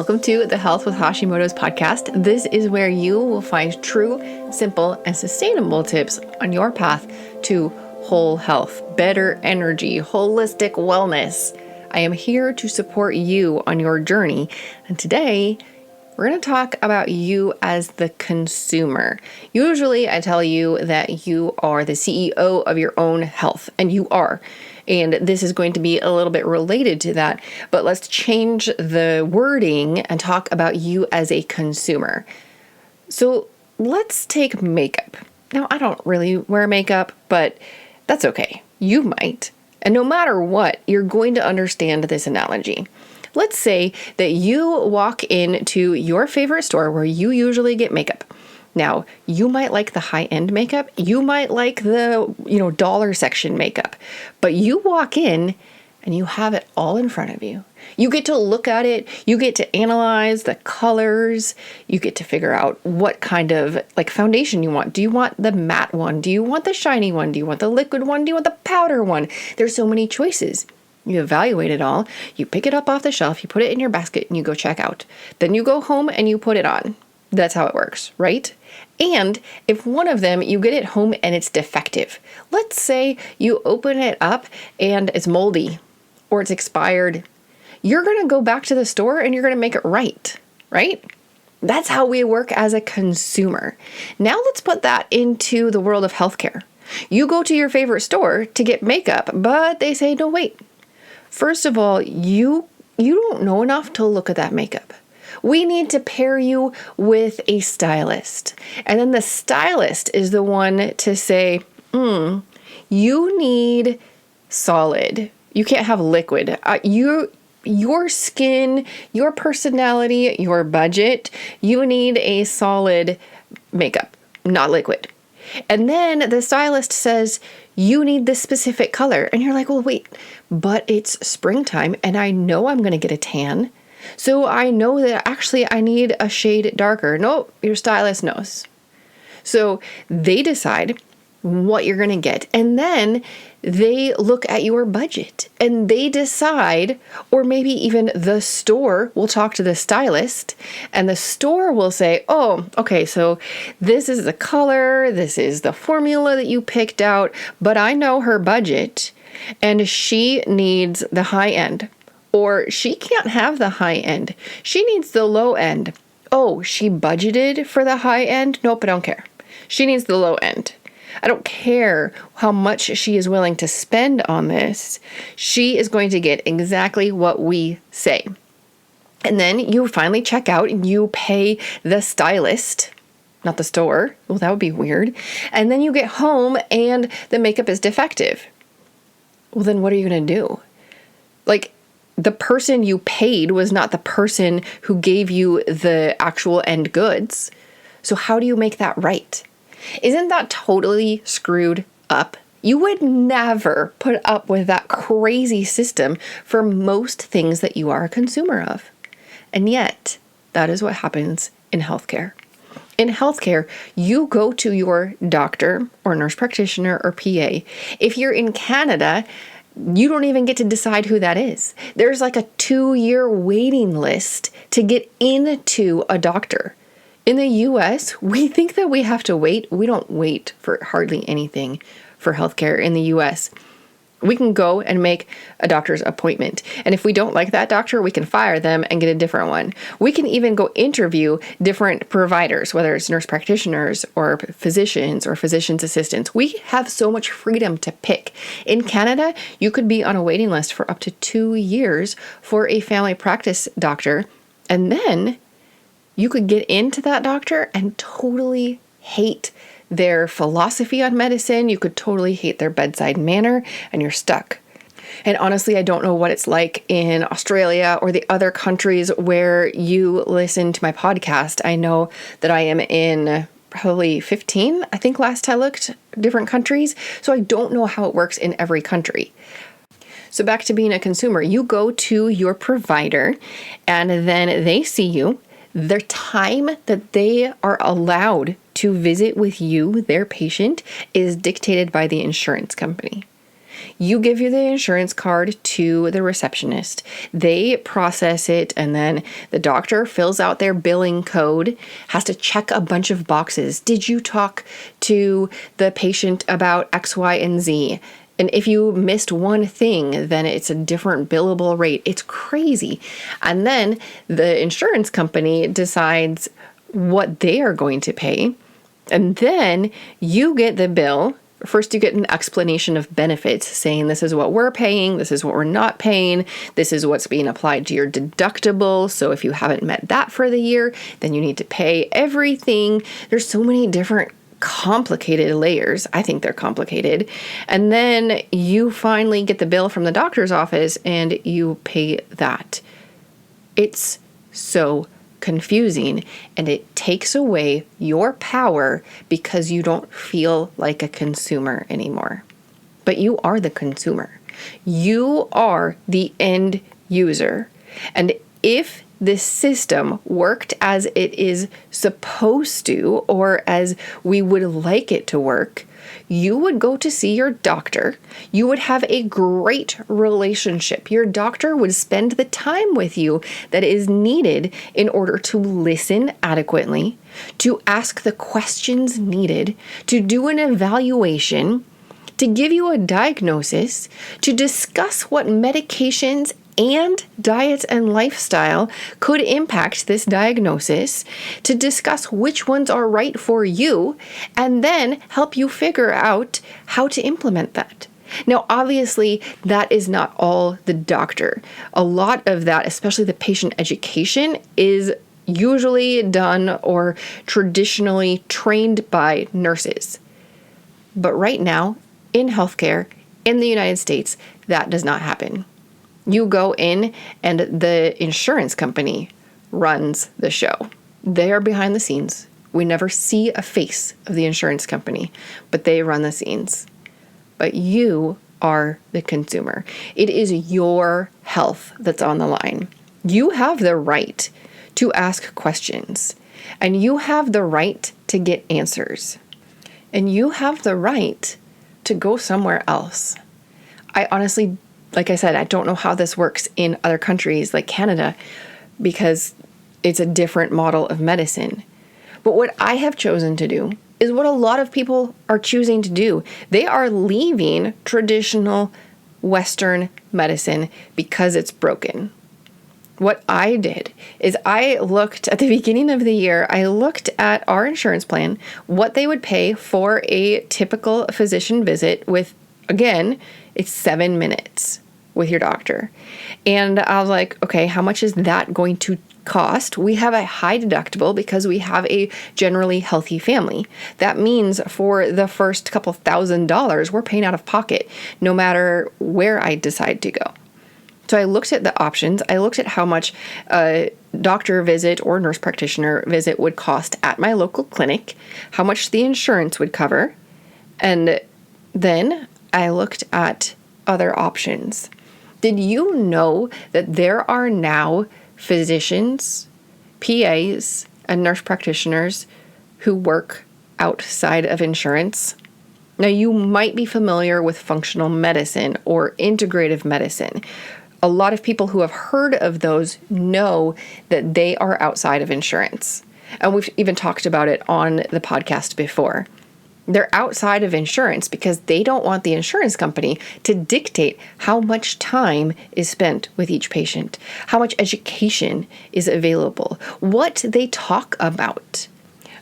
Welcome to the Health with Hashimoto's podcast. This is where you will find true, simple, and sustainable tips on your path to whole health, better energy, holistic wellness. I am here to support you on your journey. And today, we're going to talk about you as the consumer. Usually, I tell you that you are the CEO of your own health, and you are. And this is going to be a little bit related to that, but let's change the wording and talk about you as a consumer. So let's take makeup. Now, I don't really wear makeup, but that's okay. You might. And no matter what, you're going to understand this analogy. Let's say that you walk into your favorite store where you usually get makeup. Now, you might like the high-end makeup. You might like the, dollar section makeup. But you walk in and you have it all in front of you. You get to look at it. You get to analyze the colors. You get to figure out what kind of foundation you want. Do you want the matte one? Do you want the shiny one? Do you want the liquid one? Do you want the powder one? There's so many choices. You evaluate it all. You pick it up off the shelf. You put it in your basket and you go check out. Then you go home and you put it on. That's how it works, right? And if one of them, you get it home and it's defective. Let's say you open it up and it's moldy or it's expired. You're going to go back to the store and you're going to make it right? That's how we work as a consumer. Now let's put that into the world of healthcare. You go to your favorite store to get makeup, but they say, no, wait. First of all, you don't know enough to look at that makeup. We need to pair you with a stylist. And then the stylist is the one to say, you need solid. You can't have liquid. Your skin, your personality, your budget, you need a solid makeup, not liquid. And then the stylist says, you need this specific color. And you're like, well, wait, but it's springtime and I know I'm going to get a tan. So I know that actually I need a shade darker. Nope, your stylist knows. So they decide what you're going to get. And then they look at your budget and they decide, or maybe even the store will talk to the stylist and the store will say, oh, okay, so this is the color, this is the formula that you picked out, but I know her budget and she needs the high end. Or she can't have the high end. She needs the low end. Oh, she budgeted for the high end? Nope, I don't care. She needs the low end. I don't care how much she is willing to spend on this. She is going to get exactly what we say. And then you finally check out and you pay the stylist, not the store. Well, that would be weird. And then you get home and the makeup is defective. Well, then what are you going to do? The person you paid was not the person who gave you the actual end goods. So how do you make that right? Isn't that totally screwed up? You would never put up with that crazy system for most things that you are a consumer of. And yet, that is what happens in healthcare. In healthcare, you go to your doctor or nurse practitioner or PA. If you're in Canada, you don't even get to decide who that is. There's a 2-year waiting list to get into a doctor. In the US, we think that we have to wait. We don't wait for hardly anything for healthcare in the US. We can go and make a doctor's appointment. And if we don't like that doctor, we can fire them and get a different one. We can even go interview different providers, whether it's nurse practitioners or physicians or physician's assistants. We have so much freedom to pick. In Canada, you could be on a waiting list for up to 2 years for a family practice doctor. And then you could get into that doctor and totally hate their philosophy on medicine. You could totally hate their bedside manner and you're stuck. And honestly, I don't know what it's like in Australia or the other countries where you listen to my podcast. I know that I am in probably 15, I think last I looked, different countries. So I don't know how it works in every country. So back to being a consumer, you go to your provider and then they see you. The time that they are allowed to visit with you, their patient, is dictated by the insurance company. You give the insurance card to the receptionist. They process it, and then the doctor fills out their billing code, has to check a bunch of boxes. Did you talk to the patient about X, Y, and Z? And if you missed one thing, then it's a different billable rate. It's crazy. And then the insurance company decides what they are going to pay. And then you get the bill. First, you get an explanation of benefits saying this is what we're paying, this is what we're not paying, this is what's being applied to your deductible. So if you haven't met that for the year, then you need to pay everything. There's so many different complicated layers. I think they're complicated. And then you finally get the bill from the doctor's office and you pay that. It's so confusing, and it takes away your power because you don't feel like a consumer anymore. But you are the consumer. You are the end user. And if this system worked as it is supposed to, or as we would like it to work, you would go to see your doctor. You would have a great relationship. Your doctor would spend the time with you that is needed in order to listen adequately, to ask the questions needed, to do an evaluation, to give you a diagnosis, to discuss what medications and diet and lifestyle could impact this diagnosis, to discuss which ones are right for you, and then help you figure out how to implement that. Now, obviously, that is not all the doctor. A lot of that, especially the patient education, is usually done or traditionally trained by nurses. But right now, in healthcare, in the United States, that does not happen. You go in and the insurance company runs the show. They are behind the scenes. We never see a face of the insurance company, but they run the scenes. But you are the consumer. It is your health that's on the line. You have the right to ask questions, and you have the right to get answers, and you have the right to go somewhere else. I honestly, like I said, I don't know how this works in other countries like Canada because it's a different model of medicine. But what I have chosen to do is what a lot of people are choosing to do. They are leaving traditional Western medicine because it's broken. What I did is I looked at the beginning of the year, I looked at our insurance plan, what they would pay for a typical physician visit with, again, it's 7 minutes with your doctor. And I was like, okay, how much is that going to cost? We have a high deductible because we have a generally healthy family. That means for the first couple $1,000s, we're paying out of pocket no matter where I decide to go. So I looked at the options. I looked at how much a doctor visit or nurse practitioner visit would cost at my local clinic, how much the insurance would cover, and then I looked at other options. Did you know that there are now physicians, PAs, and nurse practitioners who work outside of insurance? Now, you might be familiar with functional medicine or integrative medicine. A lot of people who have heard of those know that they are outside of insurance. And we've even talked about it on the podcast before. They're outside of insurance because they don't want the insurance company to dictate how much time is spent with each patient, how much education is available, what they talk about.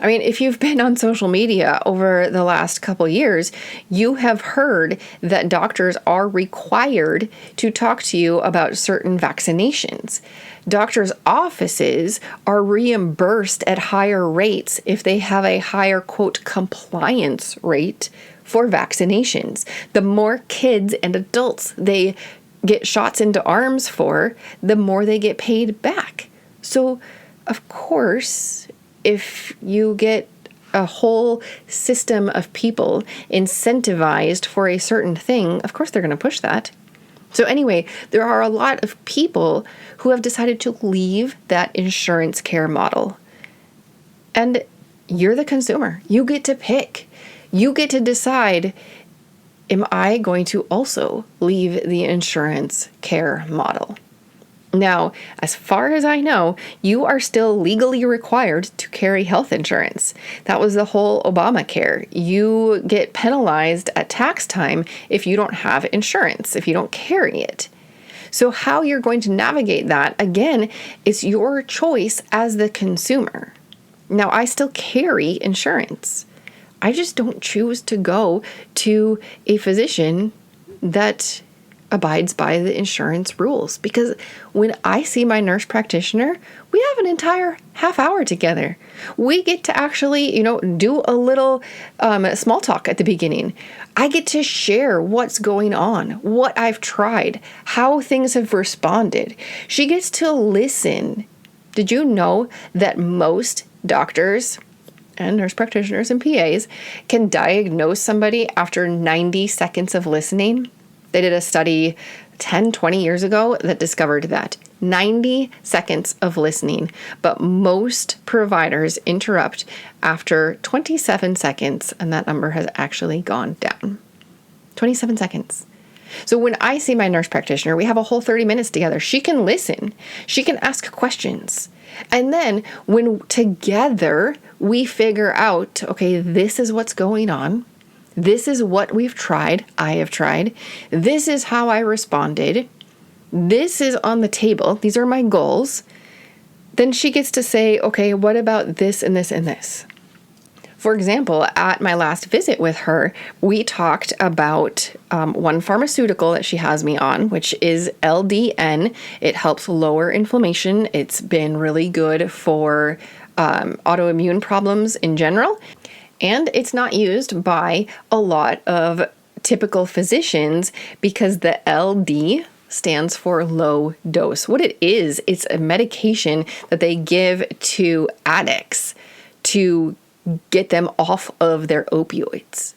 I mean, if you've been on social media over the last couple years, you have heard that doctors are required to talk to you about certain vaccinations. Doctors' offices are reimbursed at higher rates if they have a higher, quote, compliance rate for vaccinations. The more kids and adults they get shots into arms for, the more they get paid back. So, of course, if you get a whole system of people incentivized for a certain thing, of course they're going to push that. So anyway, there are a lot of people who have decided to leave that insurance care model. And you're the consumer. You get to pick. You get to decide am I going to also leave the insurance care model? Now, as far as I know, you are still legally required to carry health insurance. That was the whole Obamacare. You get penalized at tax time if you don't have insurance, if you don't carry it. So how you're going to navigate that, again, is your choice as the consumer. Now, I still carry insurance. I just don't choose to go to a physician that abides by the insurance rules, because when I see my nurse practitioner, we have an entire half hour together. We get to actually, do a little small talk at the beginning. I get to share what's going on, what I've tried, how things have responded. She gets to listen. Did you know that most doctors and nurse practitioners and PAs can diagnose somebody after 90 seconds of listening? They did a study 10, 20 years ago that discovered that 90 seconds of listening, but most providers interrupt after 27 seconds, and that number has actually gone down. 27 seconds. So when I see my nurse practitioner, we have a whole 30 minutes together. She can listen. She can ask questions. And then when together we figure out, okay, this is what's going on. This is what we've tried. I have tried. This is how I responded. This is on the table. These are my goals. Then she gets to say, okay, what about this and this and this? For example, at my last visit with her, we talked about one pharmaceutical that she has me on, which is LDN. It helps lower inflammation. It's been really good for autoimmune problems in general. And it's not used by a lot of typical physicians because the LD stands for low dose. What it is, it's a medication that they give to addicts to get them off of their opioids.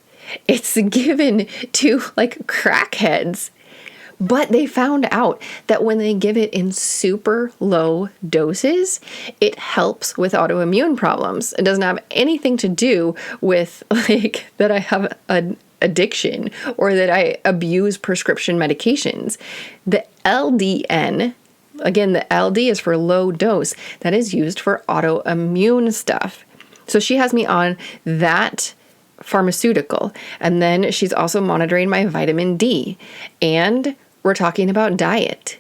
It's given to crackheads. But they found out that when they give it in super low doses, it helps with autoimmune problems. It doesn't have anything to do with that I have an addiction or that I abuse prescription medications. The LDN, again, the LD is for low dose, that is used for autoimmune stuff. So she has me on that pharmaceutical. And then she's also monitoring my vitamin D. And we're talking about diet.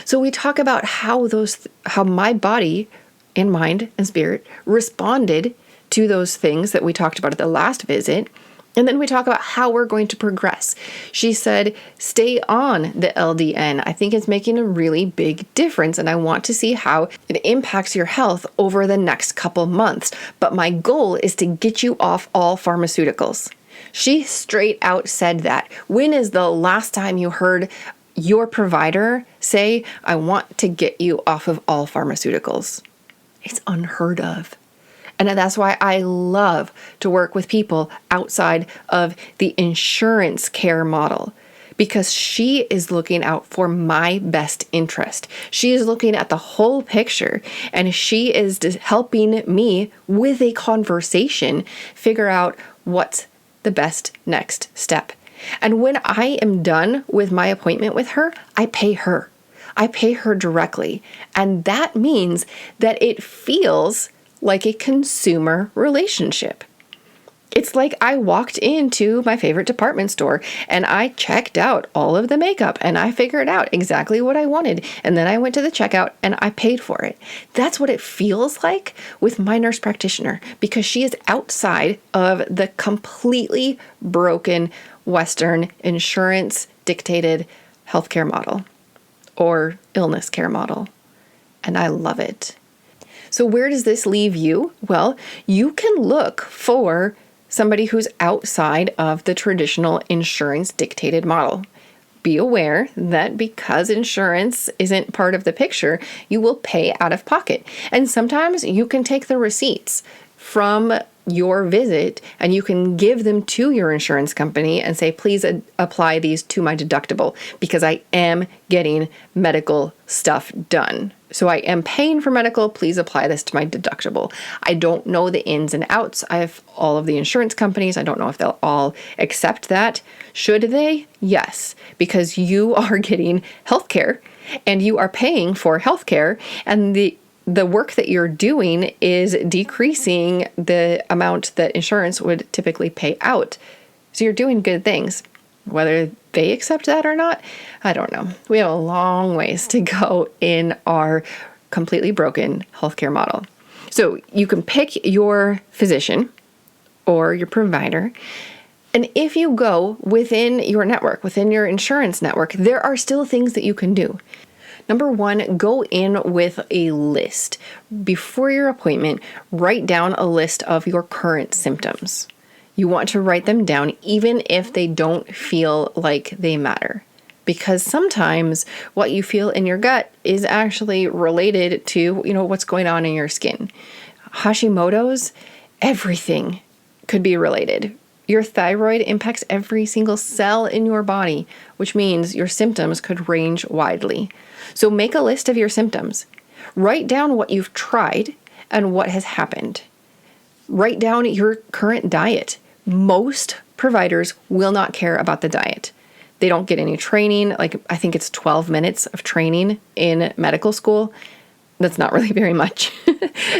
So we talk about how my body and mind and spirit responded to those things that we talked about at the last visit. And then we talk about how we're going to progress. She said, stay on the LDN. I think it's making a really big difference, and I want to see how it impacts your health over the next couple months. But my goal is to get you off all pharmaceuticals. She straight out said that. When is the last time you heard your provider say, I want to get you off of all pharmaceuticals? It's unheard of. And that's why I love to work with people outside of the insurance care model, because she is looking out for my best interest. She is looking at the whole picture, and she is helping me with a conversation figure out what's the best next step. And when I am done with my appointment with her, I pay her. I pay her directly. And that means that it feels like a consumer relationship. It's like I walked into my favorite department store and I checked out all of the makeup and I figured out exactly what I wanted. And then I went to the checkout and I paid for it. That's what it feels like with my nurse practitioner, because she is outside of the completely broken Western insurance dictated healthcare model or illness care model. And I love it. So where does this leave you? Well, you can look for somebody who's outside of the traditional insurance dictated model. Be aware that because insurance isn't part of the picture, you will pay out of pocket. And sometimes you can take the receipts from your visit, and you can give them to your insurance company and say, please apply these to my deductible because I am getting medical stuff done. So I am paying for medical. Please apply this to my deductible. I don't know the ins and outs. I have all of the insurance companies. I don't know if they'll all accept that. Should they? Yes, because you are getting healthcare and you are paying for healthcare, and the work that you're doing is decreasing the amount that insurance would typically pay out. So you're doing good things. Whether they accept that or not, I don't know. We have a long ways to go in our completely broken healthcare model. So you can pick your physician or your provider. And if you go within your network, within your insurance network, there are still things that you can do. Number one, go in with a list. Before your appointment, write down a list of your current symptoms. You want to write them down even if they don't feel like they matter. Because sometimes what you feel in your gut is actually related to, what's going on in your skin. Hashimoto's, everything could be related. Your thyroid impacts every single cell in your body, which means your symptoms could range widely. So make a list of your symptoms. Write down what you've tried and what has happened. Write down your current diet. Most providers will not care about the diet. They don't get any training. Like, I think it's 12 minutes of training in medical school. That's not really very much.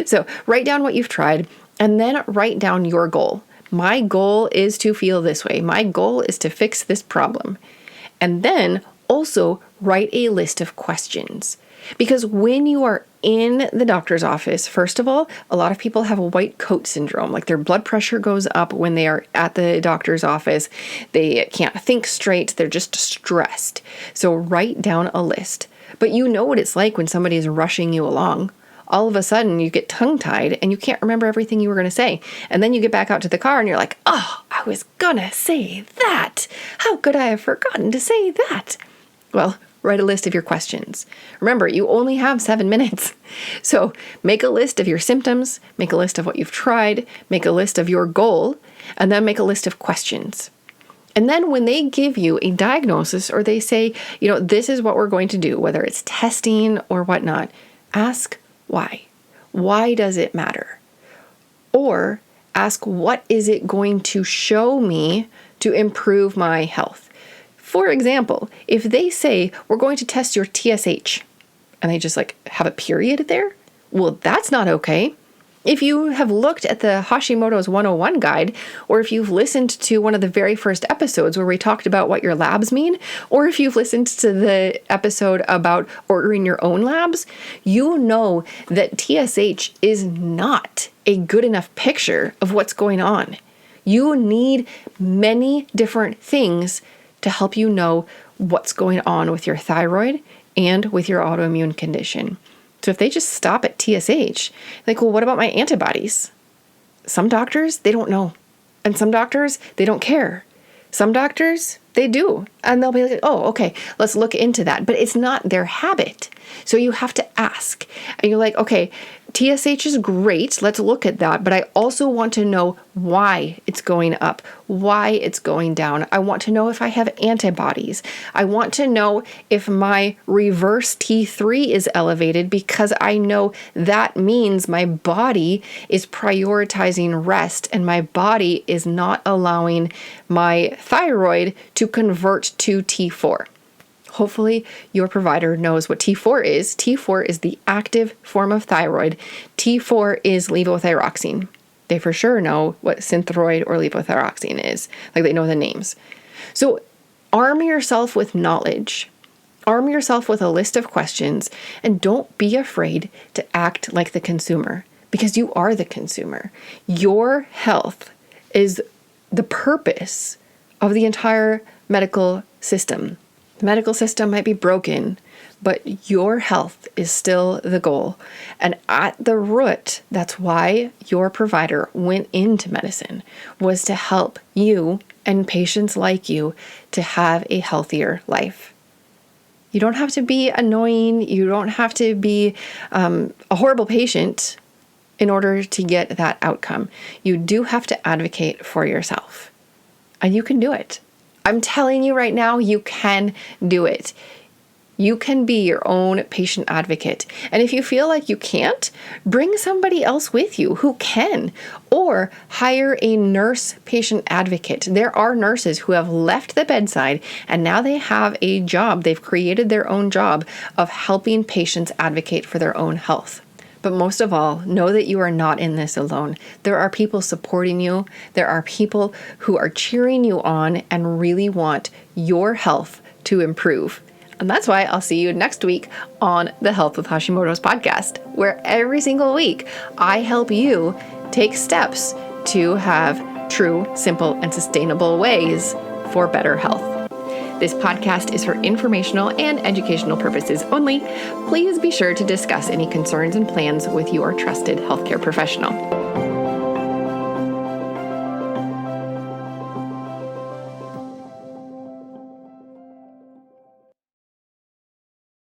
So write down what you've tried and then write down your goal. My goal is to feel this way. My goal is to fix this problem. And then also write a list of questions. Because when you are in the doctor's office, first of all, a lot of people have a white coat syndrome. Like, their blood pressure goes up when they are at the doctor's office. They can't think straight. They're just stressed. So write down a list. But you know what it's like when somebody is rushing you along. All of a sudden you get tongue-tied and you can't remember everything you were going to say. And then you get back out to the car and you're like, oh, I was going to say that. How could I have forgotten to say that? Well, write a list of your questions. Remember, you only have 7 minutes. So make a list of your symptoms, make a list of what you've tried, make a list of your goal, and then make a list of questions. And then when they give you a diagnosis or they say, this is what we're going to do, whether it's testing or whatnot, ask why. Why does it matter? Or ask, what is it going to show me to improve my health? For example, if they say, we're going to test your TSH, and they just have a period there, well, that's not okay. If you have looked at the Hashimoto's 101 guide, or if you've listened to one of the very first episodes where we talked about what your labs mean, or if you've listened to the episode about ordering your own labs, you know that TSH is not a good enough picture of what's going on. You need many different things to help you know what's going on with your thyroid and with your autoimmune condition. So if they just stop at TSH, well, what about my antibodies? Some doctors, they don't know. And some doctors, they don't care. Some doctors, they do. And they'll be like, oh, okay, let's look into that. But it's not their habit. So you have to ask. And you're like, okay, TSH is great. Let's look at that. But I also want to know why it's going up, why it's going down. I want to know if I have antibodies. I want to know if my reverse T3 is elevated, because I know that means my body is prioritizing rest and my body is not allowing my thyroid to convert to T4. Hopefully your provider knows what T4 is. T4 is the active form of thyroid. T4 is levothyroxine. They for sure know what synthroid or levothyroxine is. They know the names. So arm yourself with knowledge. Arm yourself with a list of questions, and don't be afraid to act like the consumer, because you are the consumer. Your health is the purpose of the entire medical system. The medical system might be broken, but your health is still the goal. And at the root, that's why your provider went into medicine, was to help you and patients like you to have a healthier life. You don't have to be annoying. You don't have to be a horrible patient. in order to get that outcome. You do have to advocate for yourself. And you can do it. I'm telling you right now, you can do it. You can be your own patient advocate. And if you feel like you can't, bring somebody else with you who can, or hire a nurse patient advocate. There are nurses who have left the bedside and now they have a job. They've created their own job of helping patients advocate for their own health. But most of all, know that you are not in this alone. There are people supporting you. There are people who are cheering you on and really want your health to improve. And that's why I'll see you next week on the Health with Hashimoto's podcast, where every single week I help you take steps to have true, simple, and sustainable ways for better health. This podcast is for informational and educational purposes only. Please be sure to discuss any concerns and plans with your trusted healthcare professional.